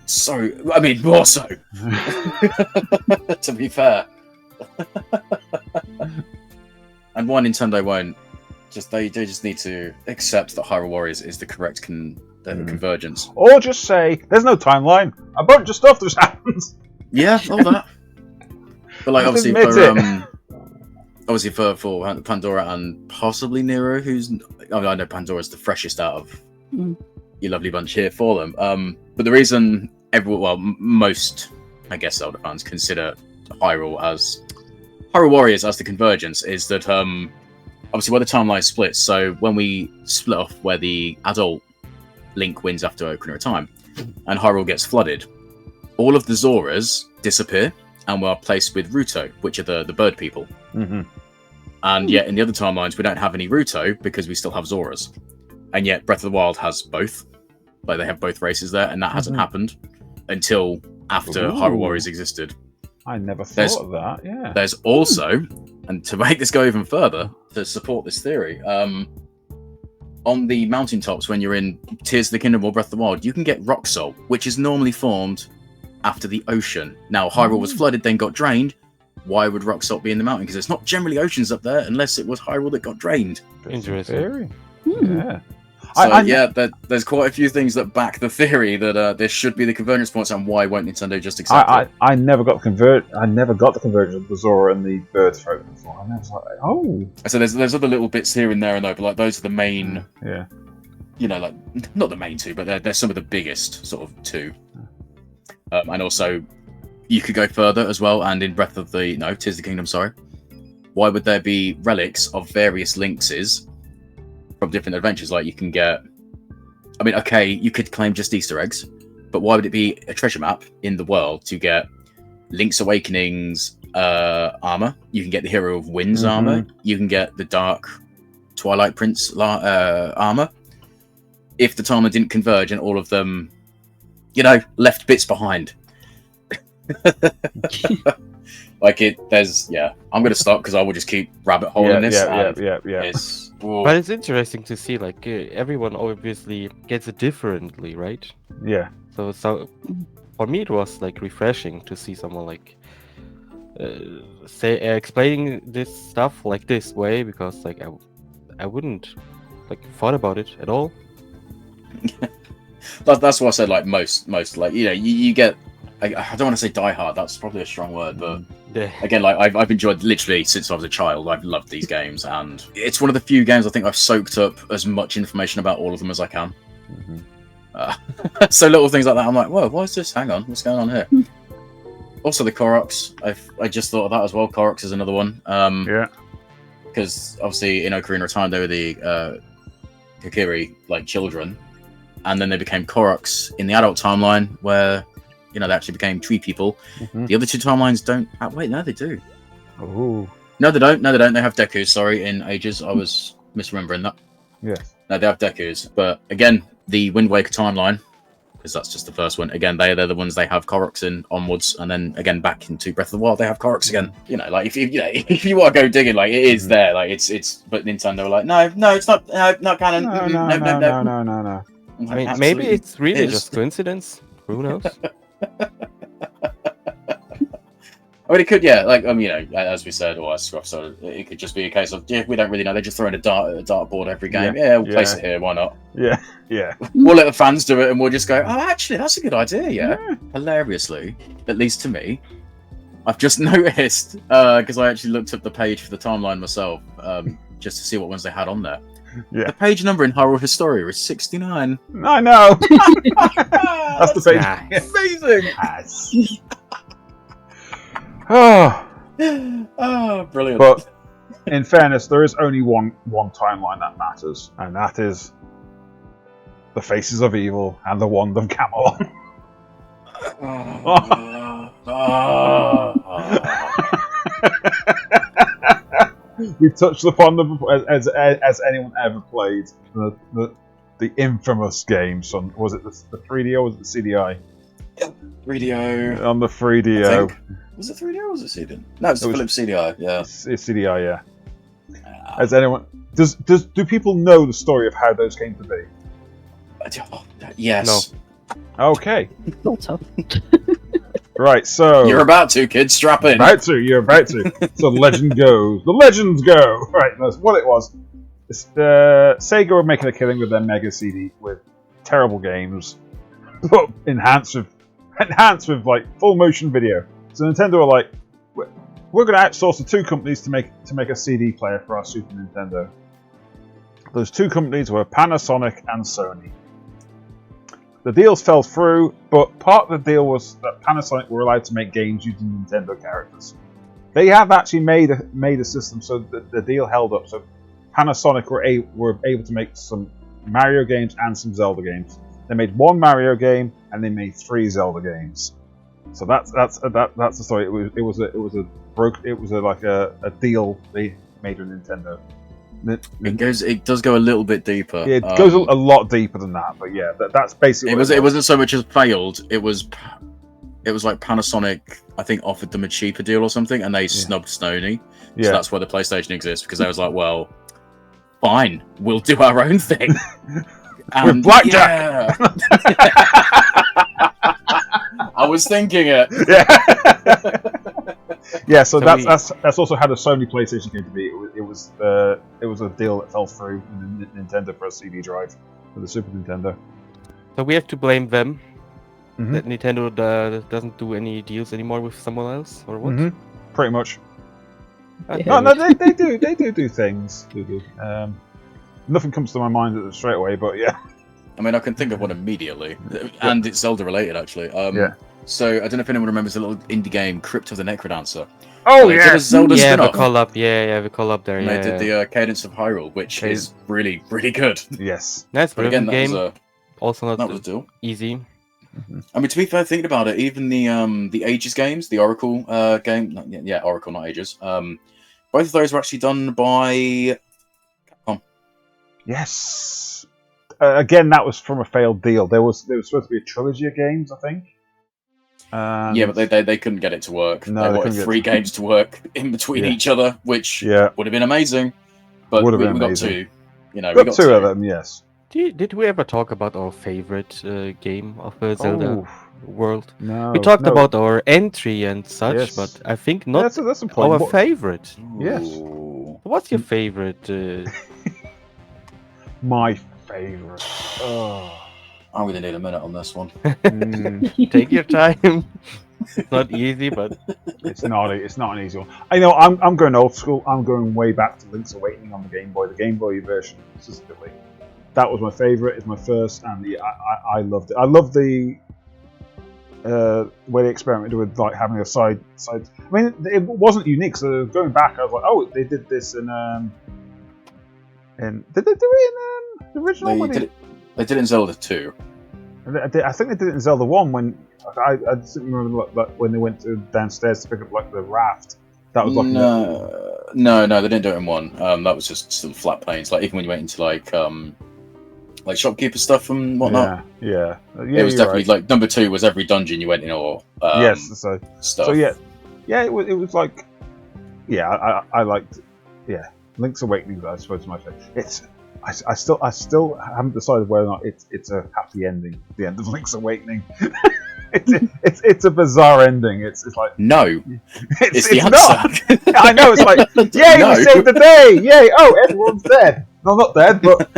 Speaker 1: So, I mean, more so. To be fair. And why Nintendo won't they just need to accept that Hyrule Warriors is the correct convergence.
Speaker 4: Or just say, there's no timeline. A bunch of stuff just happens.
Speaker 1: Yeah, all that. But like,
Speaker 4: Just
Speaker 1: obviously for Pandora and possibly Nero, I know Pandora's the freshest out of your lovely bunch here for them. But the reason most, I guess, Zelda fans consider Hyrule Warriors as the convergence is that obviously where the timeline splits. So when we split off where the adult Link wins after Ocarina of Time, and Hyrule gets flooded, all of the Zoras disappear and were placed with Ruto, which are the bird people. And yet in the other timelines we don't have any Ruto because we still have Zoras. And yet Breath of the Wild has both. Like, they have both races there, and that hasn't happened until after Hyrule Warriors existed.
Speaker 4: I never thought of that, yeah.
Speaker 1: There's also, and to make this go even further, to support this theory, on the mountaintops when you're in Tears of the Kingdom or Breath of the Wild, you can get rock salt, which is normally formed after the ocean. Now, Hyrule was flooded, then got drained. Why would rock salt be in the mountain? Because there's not generally oceans up there unless it was Hyrule that got drained.
Speaker 2: Interesting.
Speaker 4: Yeah.
Speaker 1: So there's quite a few things that back the theory that this should be the convergence points, and why won't Nintendo just accept it?
Speaker 4: I never got the convergence of the Zora and the bird folk before. And I was like, oh. So
Speaker 1: there's other little bits here and there, and though, but like those are the main.
Speaker 4: Yeah.
Speaker 1: Like not the main two, but they're some of the biggest sort of two. And also, you could go further as well. And in Tears of the Kingdom, sorry. Why would there be relics of various Linkses from different adventures? Like, you can get, I mean, okay, you could claim just Easter eggs, but why would it be a treasure map in the world to get Link's Awakening's armor? You can get the Hero of Wind's armor. You can get the Dark Twilight Prince armor. If the timeline didn't converge and all of them, left bits behind. I'm going to stop because I will just keep rabbit holing this.
Speaker 4: Yeah.
Speaker 2: But it's interesting to see, like, everyone obviously gets it differently, right?
Speaker 4: Yeah.
Speaker 2: So for me, it was like refreshing to see someone like explaining this stuff like this way, because like I wouldn't like thought about it at all.
Speaker 1: That's what I said. Like most like you get. I don't want to say die hard. That's probably a strong word, but again, like I've enjoyed literally since I was a child. I've loved these games, and it's one of the few games I think I've soaked up as much information about all of them as I can. So little things like that, I'm like, whoa, why is this? Hang on, what's going on here? Also, the Koroks. I just thought of that as well. Koroks is another one. Because obviously in Ocarina of Time they were the Kokiri like children, and then they became Koroks in the adult timeline where. They actually became tree people. The other two timelines don't. Wait, no, they do.
Speaker 4: Oh.
Speaker 1: No, they don't. They have Deku. Sorry, in Ages, I was misremembering that.
Speaker 4: Yes.
Speaker 1: No, they have Deku's, but again, the Wind Waker timeline, because that's just the first one. Again, they're the ones they have Koroks in onwards, and then again back into Breath of the Wild, they have Koroks again. You know, like if you want to go digging, like it is there, like it's. But Nintendo were like, no, it's not, not canon.
Speaker 4: No.
Speaker 2: I mean, maybe it's really just coincidence. Who knows?
Speaker 1: I mean, it could, yeah. Like, you know, as we said, or as Scruff said, it could just be a case of, yeah, we don't really know. They just throw in a dartboard every game. Yeah, we'll place it here. Why not?
Speaker 4: Yeah.
Speaker 1: We'll let the fans do it, and we'll just go, oh, actually, that's a good idea. Yeah. Hilariously, at least to me, I've just noticed because I actually looked up the page for the timeline myself, just to see what ones they had on there.
Speaker 4: Yeah.
Speaker 1: The page number in Hyrule Historia is 69.
Speaker 4: I know. That's the page.
Speaker 2: Nice.
Speaker 1: Amazing.
Speaker 4: Yes. Oh.
Speaker 1: Oh, brilliant.
Speaker 4: But in fairness, there is only one timeline that matters, and that is the Faces of Evil and the Wand of Camelot. We touched upon them as anyone ever played the infamous games on, was it the 3DO or was it the CDI?
Speaker 1: 3DO.
Speaker 4: On the 3DO.
Speaker 1: Was it 3DO or was it CDI? No, it's the Philips CDI, yeah.
Speaker 4: It's CDI, yeah. As anyone do people know the story of how those came to be?
Speaker 1: Yes.
Speaker 2: No.
Speaker 4: Okay.
Speaker 3: Sort of.
Speaker 4: Right, so
Speaker 1: You're about to, kids. Strap in.
Speaker 4: You're about to. So the legend goes. The legends go. Right, that's what it was. Sega were making a killing with their Mega CD with terrible games, but enhanced with like full motion video. So Nintendo were like, we're going to outsource the two companies to make a CD player for our Super Nintendo. Those two companies were Panasonic and Sony. The deals fell through, but part of the deal was that Panasonic were allowed to make games using Nintendo characters. They have actually made a system so that the deal held up. So Panasonic were able to make some Mario games and some Zelda games. They made one Mario game and they made 3 Zelda games. So that's the story. It was a deal they made with Nintendo.
Speaker 1: It does go a little bit deeper.
Speaker 4: Yeah, it goes a lot deeper than that, but yeah, that's basically.
Speaker 1: It wasn't so much as failed. It was like Panasonic, I think, offered them a cheaper deal or something, and they snubbed Sony.
Speaker 4: Yeah.
Speaker 1: So that's why the PlayStation exists, because they was like, well, fine, we'll do our own thing.
Speaker 4: With blackjack.
Speaker 1: Yeah. I was thinking it.
Speaker 4: Yeah. Yeah, so that's also how the Sony PlayStation came to be. It was a deal that fell through with Nintendo for a CD drive for the Super Nintendo.
Speaker 2: So we have to blame them
Speaker 4: Mhm.
Speaker 2: that Nintendo doesn't do any deals anymore with someone else, or what?
Speaker 4: Mhm. Pretty much.
Speaker 2: Okay.
Speaker 4: No, they do things. They do. Nothing comes to my mind straight away, but yeah.
Speaker 1: I mean, I can think of one immediately, and it's Zelda related actually.
Speaker 4: Yeah.
Speaker 1: So I don't know if anyone remembers the little indie game Crypt of the Necrodancer.
Speaker 4: Oh
Speaker 1: They did a Zelda
Speaker 2: Yeah, the
Speaker 1: spin-off.
Speaker 2: collab. Yeah, the collab there.
Speaker 1: And
Speaker 2: Yeah,
Speaker 1: they did the Cadence of Hyrule, which is really, really good.
Speaker 4: Yes.
Speaker 2: nice
Speaker 1: But
Speaker 2: rhythm
Speaker 1: again,
Speaker 2: game. Also
Speaker 1: that was a
Speaker 2: not
Speaker 1: deal.
Speaker 2: easy.
Speaker 1: I mean, to be fair, thinking about it, even the Ages games, the Oracle game, Oracle, not Ages. Both of those were actually done by Capcom.
Speaker 4: Yes. Again, that was from a failed deal. There was supposed to be a trilogy of games, I think.
Speaker 1: Yeah, but they couldn't get it to work.
Speaker 4: No,
Speaker 1: they
Speaker 4: they
Speaker 1: wanted
Speaker 4: couldn't get
Speaker 1: 3 games to work in between each other, which would have been amazing. But
Speaker 4: Would have
Speaker 1: we
Speaker 4: been
Speaker 1: got
Speaker 4: amazing.
Speaker 1: 2. You know,
Speaker 4: Got 2 of them, yes.
Speaker 2: Did we ever talk about our favorite game of the Zelda
Speaker 4: Oh,
Speaker 2: world?
Speaker 4: no.
Speaker 2: We talked
Speaker 4: no.
Speaker 2: about our entry and such,
Speaker 4: Yes.
Speaker 2: but I think not
Speaker 4: That's a point.
Speaker 2: our
Speaker 4: What-
Speaker 2: favorite.
Speaker 4: Yes.
Speaker 1: Ooh.
Speaker 2: What's your favorite?
Speaker 4: My favourite. Oh.
Speaker 1: I'm going to need a minute on this one.
Speaker 2: Take your time. It's not easy, but
Speaker 4: It's not an easy one. I know. I'm going old school. I'm going way back to Link's Awakening on the Game Boy, the Game Boy version specifically. That was my favourite. It's my first, and I loved it. I love the way they experimented with like having a side. I mean, it wasn't unique. So going back, I was like, oh, they did this in did they do it in the original?
Speaker 1: They did it in Zelda 2.
Speaker 4: I think they did it in Zelda 1 when I just remember like when they went downstairs to pick up like the raft. That was like
Speaker 1: No, they didn't do it in 1. That was just sort of flat plains. Like even when you went into like like shopkeeper stuff and whatnot.
Speaker 4: Yeah.
Speaker 1: It was definitely like number 2 was every dungeon you went in, or
Speaker 4: yes.
Speaker 1: stuff.
Speaker 4: So yeah, it was like, I liked, Link's Awakening. I suppose my favorite. I still haven't decided whether or not it's a happy ending. The end of Link's Awakening. It's a bizarre ending. It's like
Speaker 1: no, it's the
Speaker 4: not.
Speaker 1: answer.
Speaker 4: I know. It's like, yay,
Speaker 1: No.
Speaker 4: we saved the day. Yay! Oh, everyone's dead. No, not dead, but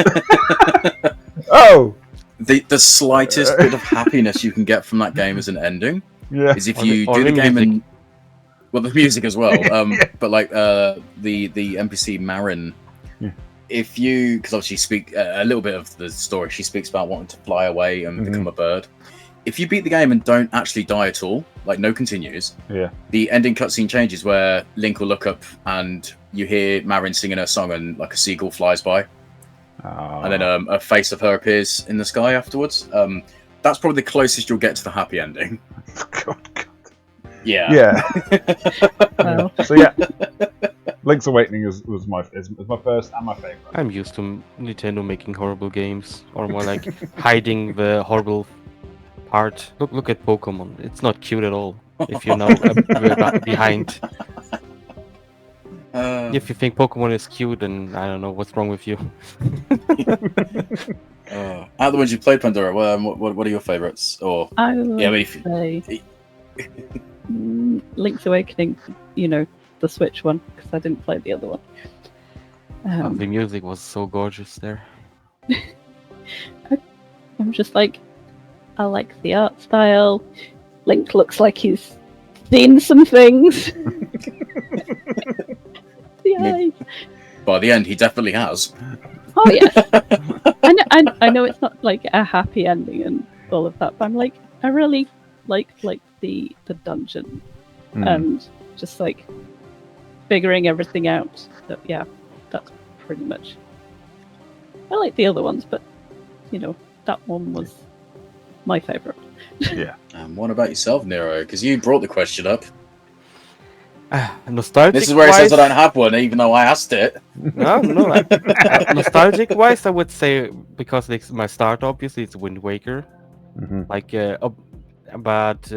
Speaker 4: oh.
Speaker 1: The slightest bit of happiness you can get from that game as an ending is if you do the game
Speaker 2: music.
Speaker 1: and the music as well. But like the NPC Marin, if you, because obviously speak a little bit of the story, she speaks about wanting to fly away and become a bird. If you beat the game and don't actually die at all, like no continues, the ending cutscene changes where Link will look up and you hear Marin singing her song and like a seagull flies by. And then a face of her appears in the sky afterwards. That's probably the closest you'll get to the happy ending.
Speaker 4: God.
Speaker 1: Yeah.
Speaker 3: Wow.
Speaker 4: So yeah, Link's Awakening was my first and my favorite.
Speaker 2: I'm used to Nintendo making horrible games, or more like hiding the horrible part. Look at Pokemon. It's not cute at all. If you're now behind. If you think Pokemon is cute, then I don't know what's wrong with you.
Speaker 1: Out of the ones you played, Pandora, what are your favorites? Or
Speaker 3: I would
Speaker 1: I mean,
Speaker 3: say Link's Awakening, the Switch one, because I didn't play the other one.
Speaker 2: The music was so gorgeous there.
Speaker 3: I'm just like, I like the art style. Link looks like he's seen some things. The eyes.
Speaker 1: By the end, he definitely has.
Speaker 3: Oh yes. I know it's not like a happy ending and all of that, but I'm like, I really like the dungeon and just like figuring everything out. So yeah, that's pretty much. I like the other ones, but that one was my favorite.
Speaker 4: Yeah.
Speaker 1: What about yourself, Nero? Because you brought the question up.
Speaker 2: Nostalgic.
Speaker 1: This is where he says I don't have one, even though I asked it.
Speaker 2: No. Nostalgic wise, I would say, because it's my start, obviously, it's Wind Waker. Like, but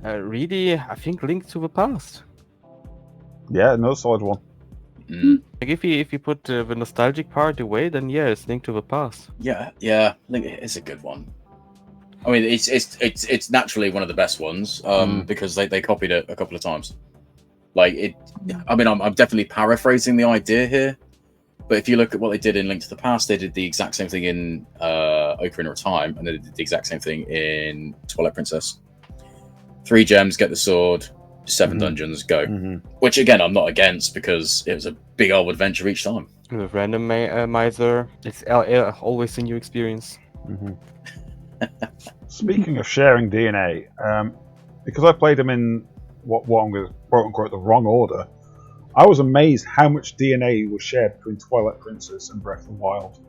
Speaker 2: really, I think Link to the Past.
Speaker 4: Yeah, no solid one.
Speaker 2: Like if you put the nostalgic part away, then yeah, it's Link to the Past.
Speaker 1: Yeah, Link is a good one. I mean, it's naturally one of the best ones because they copied it a couple of times. Like it, I mean, I'm definitely paraphrasing the idea here, but if you look at what they did in Link to the Past, they did the exact same thing in Ocarina of Time, and they did the exact same thing in Twilight Princess. 3 gems, get the sword, 7 dungeons, go. Which again, I'm not against because it was a big old adventure each time.
Speaker 2: With randomizer, it's always a new experience.
Speaker 4: Speaking of sharing DNA, because I played them in what I'm going to quote unquote the wrong order, I was amazed how much DNA was shared between Twilight Princess and Breath of the Wild.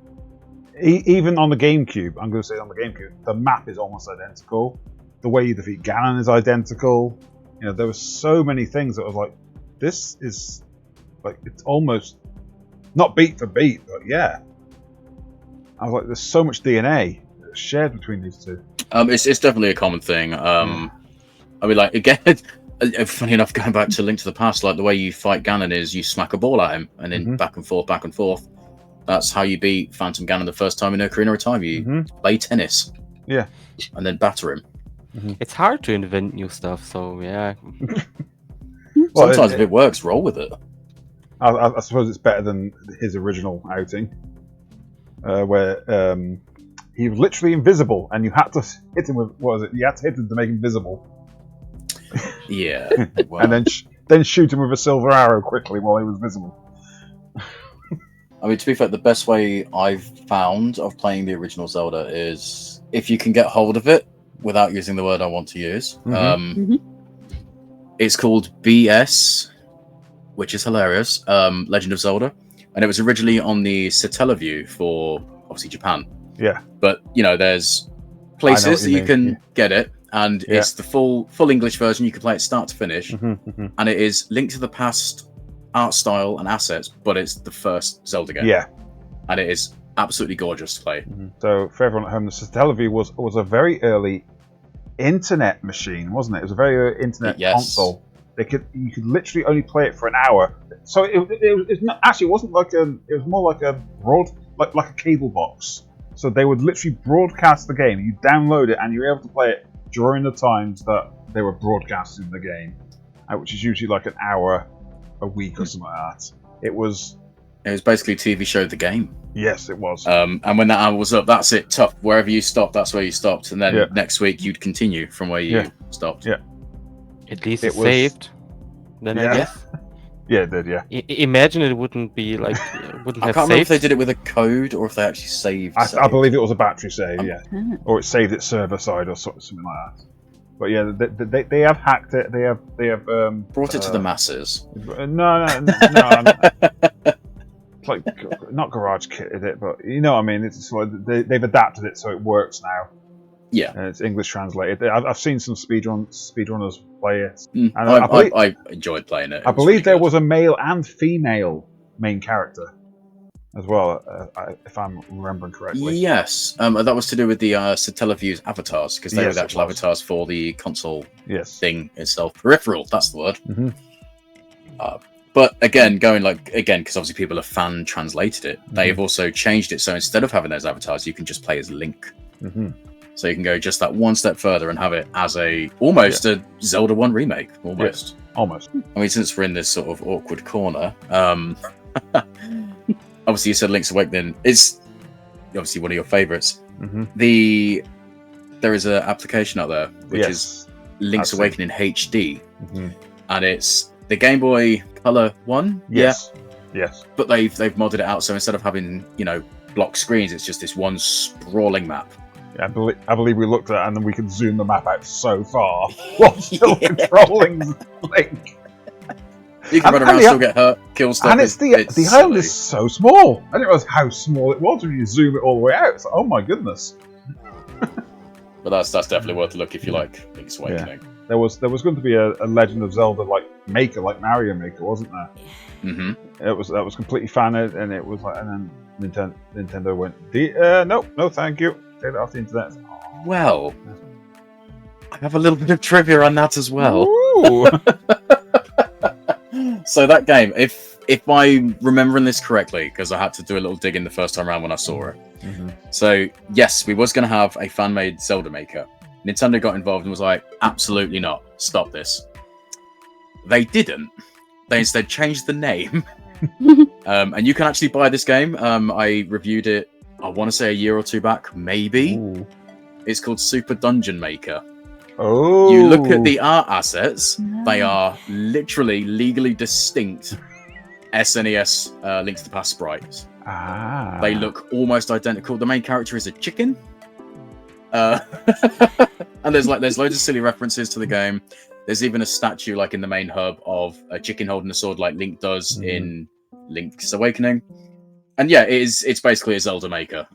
Speaker 4: Even on the GameCube, I'm going to say on the GameCube, the map is almost identical. The way you defeat Ganon is identical. There were so many things that was like, this is like, it's almost not beat for beat, but yeah. I was like, there's so much DNA shared between these two.
Speaker 1: It's definitely a common thing. I mean, like again, funny enough, going back to Link to the Past, like the way you fight Ganon is you smack a ball at him and then back and forth. That's how you beat Phantom Ganon the first time in Ocarina of Time. You play tennis, and then batter him.
Speaker 2: It's hard to invent new stuff, so yeah.
Speaker 1: Sometimes if it works, roll with it.
Speaker 4: I suppose it's better than his original outing, where he was literally invisible, and you had to hit him with you had to hit him to make him visible.
Speaker 1: Yeah, wow.
Speaker 4: And then shoot him with a silver arrow quickly while he was visible.
Speaker 1: I mean, to be fair, the best way I've found of playing the original Zelda is if you can get hold of it without using the word I want to use. It's called BS, which is hilarious. Legend of Zelda, and it was originally on the Satellaview for obviously Japan.
Speaker 4: Yeah,
Speaker 1: but there's places that you can get it, and it's the full English version. You can play it start to finish, and it is Link to the Past art style and assets, but it's the first Zelda game.
Speaker 4: Yeah,
Speaker 1: and it is absolutely gorgeous to play.
Speaker 4: So for everyone at home, the Satellaview was a very early internet machine, wasn't it? It was a very early internet console. You could literally only play it for an hour. So it's not actually. It wasn't like it was more like a like a cable box. So they would literally broadcast the game. You download it and you were able to play it during the times that they were broadcasting the game, which is usually like an hour a week or something like that. It was
Speaker 1: basically TV showed the game.
Speaker 4: Yes, it was.
Speaker 1: And when that hour was up, that's it. Tough. Wherever you stopped, that's where you stopped, and then next week you'd continue from where you stopped.
Speaker 4: Yeah.
Speaker 2: At least it saved. Then I guess.
Speaker 4: Yeah, it did. Yeah.
Speaker 2: Imagine it wouldn't be like wouldn't
Speaker 1: I
Speaker 2: have
Speaker 1: can't remember if
Speaker 2: saved.
Speaker 1: they did it with a code or if they actually saved.
Speaker 4: I believe it was a battery save. Or it saved it server side or something like that. But yeah, they have hacked it. They have
Speaker 1: brought it to the masses.
Speaker 4: No. It's like not Garage kitted it, but you know what I mean. It's like they've adapted it so it works now.
Speaker 1: Yeah,
Speaker 4: and it's English translated. I've seen some speedrunners play it.
Speaker 1: And I enjoyed playing it.
Speaker 4: I believe there was a male and female main character as well, if I'm remembering correctly.
Speaker 1: Yes, that was to do with the Satellaview's avatars, because they were the actual avatars for the console thing itself. Peripheral, that's the word. But again, because obviously people have fan translated it, they've also changed it. So instead of having those avatars, you can just play as Link. So you can go just that one step further and have it as almost a Zelda 1 remake, almost.
Speaker 4: Yeah, almost.
Speaker 1: I mean, since we're in this sort of awkward corner, obviously you said Link's Awakening is obviously one of your favourites. There is an application out there which is Link's Awakening HD, and it's the Game Boy Color one.
Speaker 4: Yes.
Speaker 1: But they've modded it out, so instead of having block screens, it's just this one sprawling map.
Speaker 4: I believe we looked at it and then we could zoom the map out so far while still controlling Link.
Speaker 1: You can run around, still get hurt, kill stuff.
Speaker 4: And the island is so small. I didn't realize how small it was when you zoom it all the way out. It's like, oh my goodness.
Speaker 1: But that's definitely worth a look if you like Link's Awakening.
Speaker 4: There was going to be a Legend of Zelda like Maker, like Mario Maker, wasn't there? That was completely fan-ed, and it was like, and then Nintendo went, no, thank you. Take it off the internet.
Speaker 1: Well, I have a little bit of trivia on that as well. So that game, if I'm remembering this correctly, because I had to do a little digging the first time around when I saw it. So yes, we was going to have a fan-made Zelda Maker. Nintendo got involved and was like, absolutely not, stop this. They didn't. They instead changed the name. And you can actually buy this game. I reviewed it, I want to say a year or two back, maybe. It's called Super Dungeon Maker.
Speaker 4: Oh.
Speaker 1: You look at the art assets, they are literally legally distinct SNES Link to the Past sprites. They look almost identical. The main character is a chicken. And there's loads of silly references to the game. There's even a statue like in the main hub of a chicken holding a sword like Link does in Link's Awakening. And yeah, it's basically a Zelda Maker.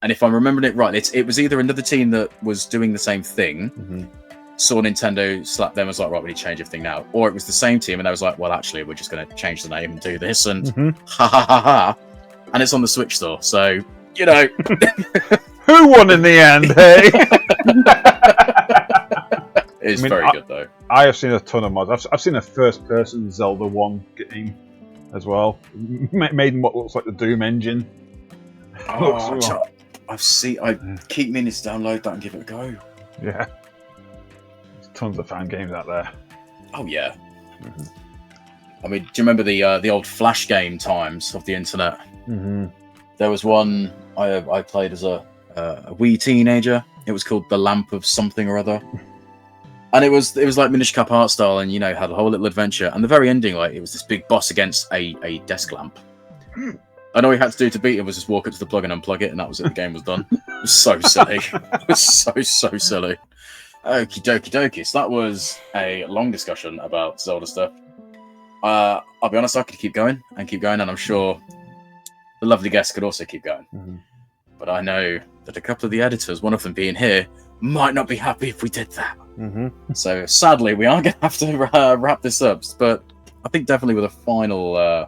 Speaker 1: And if I'm remembering it right, it was either another team that was doing the same thing, saw Nintendo slap them, was like, right, we need to change everything now. Or it was the same team and they was like, well, actually, we're just going to change the name and do this, and ha ha ha ha. And it's on the Switch store, so, you know.
Speaker 4: Who won in the end, hey?
Speaker 1: It's very good, though.
Speaker 4: I have seen a ton of mods. I've seen a first-person Zelda 1 game as well, made in what looks like the Doom engine.
Speaker 1: I keep meaning to download that and give it a go.
Speaker 4: Yeah. There's tons of fan games out there.
Speaker 1: Oh, yeah. I mean, do you remember the old Flash game times of the internet? There was one I played as a wee teenager. It was called The Lamp of Something or Other. And it was like Minish Cap art style, and had a whole little adventure. And the very ending, it was this big boss against a desk lamp. And all you had to do to beat it was just walk up to the plug and unplug it, and that was it. The game was done. It was so silly. It was so silly. Okie dokie. So that was a long discussion about Zelda stuff. I'll be honest, I could keep going, and I'm sure the lovely guests could also keep going. But I know that a couple of the editors, one of them being here, might not be happy if we did that. So sadly, we are going to have to wrap this up. But I think definitely with a final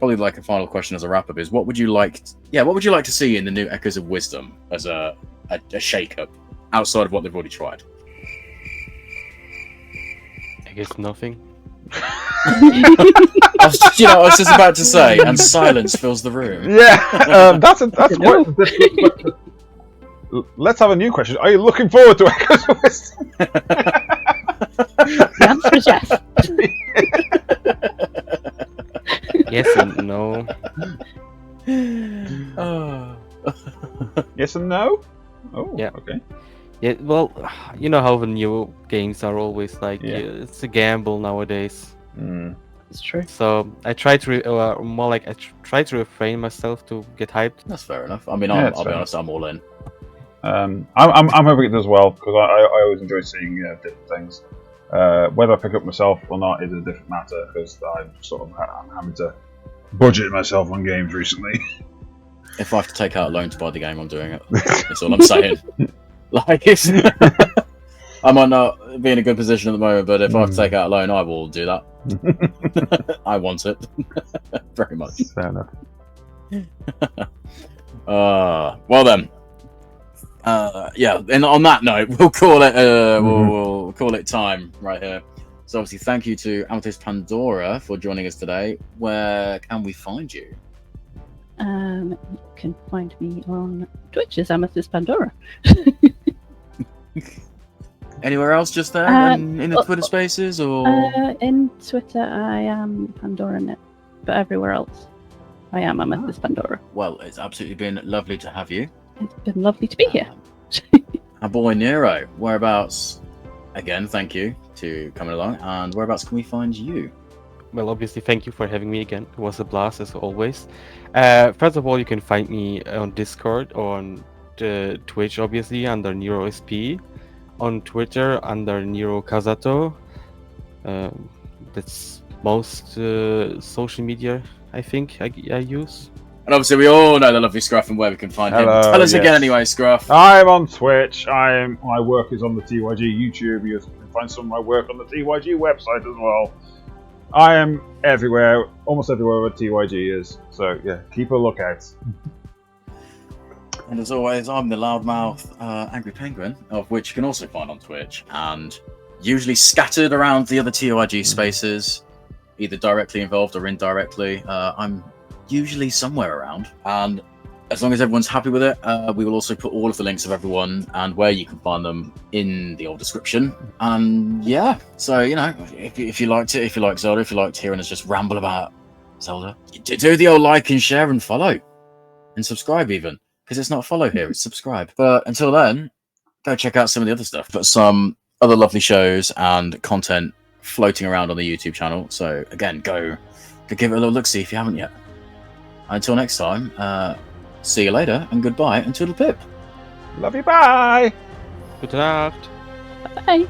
Speaker 1: probably like a final question as a wrap up is what would you like to see in the new Echoes of Wisdom as a shake up outside of what they've already tried?
Speaker 2: I guess nothing.
Speaker 1: I was just about to say, and silence fills the room.
Speaker 4: Yeah, that's quite a difficult question. Let's have a new question. Are you looking forward to Echoes of Wisdom?
Speaker 3: The answer is yes.
Speaker 2: Yes and no.
Speaker 4: Yes and no? Oh,
Speaker 2: Yeah.
Speaker 4: okay.
Speaker 2: Yeah, well, you know how the new games are always like,
Speaker 4: Yeah.
Speaker 2: it's a gamble nowadays.
Speaker 3: It's true.
Speaker 2: So I try to try to refrain myself to get hyped.
Speaker 1: That's fair enough. I mean,
Speaker 4: Yeah, that's
Speaker 1: I'll be
Speaker 4: fair.
Speaker 1: honest, I'm all in.
Speaker 4: I'm hoping it does well because I always enjoy seeing different things. Whether I pick up myself or not is a different matter because I'm having to budget myself on games recently.
Speaker 1: If I have to take out a loan to buy the game, I'm doing it. That's all I'm saying. Like, I might not be in a good position at the moment, but if I have to take out a loan, I will do that. I want it very much.
Speaker 4: Fair enough.
Speaker 1: Well then. Yeah. And on that note, we'll call it. We'll call it time right here. So obviously, thank you to Amethyst Pandora for joining us today. Where can we find you?
Speaker 3: You can find me on Twitch as Amethyst Pandora.
Speaker 1: Anywhere else? Just there in the Twitter Spaces, or
Speaker 3: In Twitter, I am PandoraNet, but everywhere else, I am Amethyst Pandora.
Speaker 1: well, it's absolutely been lovely to have you.
Speaker 3: It's been lovely to be here.
Speaker 1: Our boy Nero, whereabouts? Again, thank you to coming along. And whereabouts can we find you?
Speaker 2: Well, obviously, thank you for having me again. It was a blast as always. First of all, you can find me on Discord, on Twitch, obviously, under NeroSP, on Twitter, under Nero Kazato. That's most social media, I think, I use.
Speaker 1: And obviously, we all know the lovely Scruff and where we can find him.
Speaker 4: Hello,
Speaker 1: Tell us again
Speaker 4: yes.
Speaker 1: anyway, Scruff.
Speaker 4: I'm on Twitch. My work is on the TYG YouTube. You can find some of my work on the TYG website as well. I am everywhere, almost everywhere where TYG is. So yeah, keep a lookout.
Speaker 1: And as always, I'm the loudmouth Angry Penguin, of which you can also find on Twitch, and usually scattered around the other TYG spaces, either directly involved or indirectly. I'm usually somewhere around, and as long as everyone's happy with it, we will also put all of the links of everyone and where you can find them in the old description. And yeah, so if you liked it, if you like Zelda, if you liked hearing us just ramble about Zelda, do the old like and share and follow and subscribe even, because it's not follow here, it's subscribe. But until then, go check out some of the other stuff. But some other lovely shows and content floating around on the YouTube channel. So again, go give it a little look-see if you haven't yet. Until next time, see you later and goodbye and toodle pip.
Speaker 4: Love you, bye!
Speaker 2: Good night.
Speaker 3: Bye.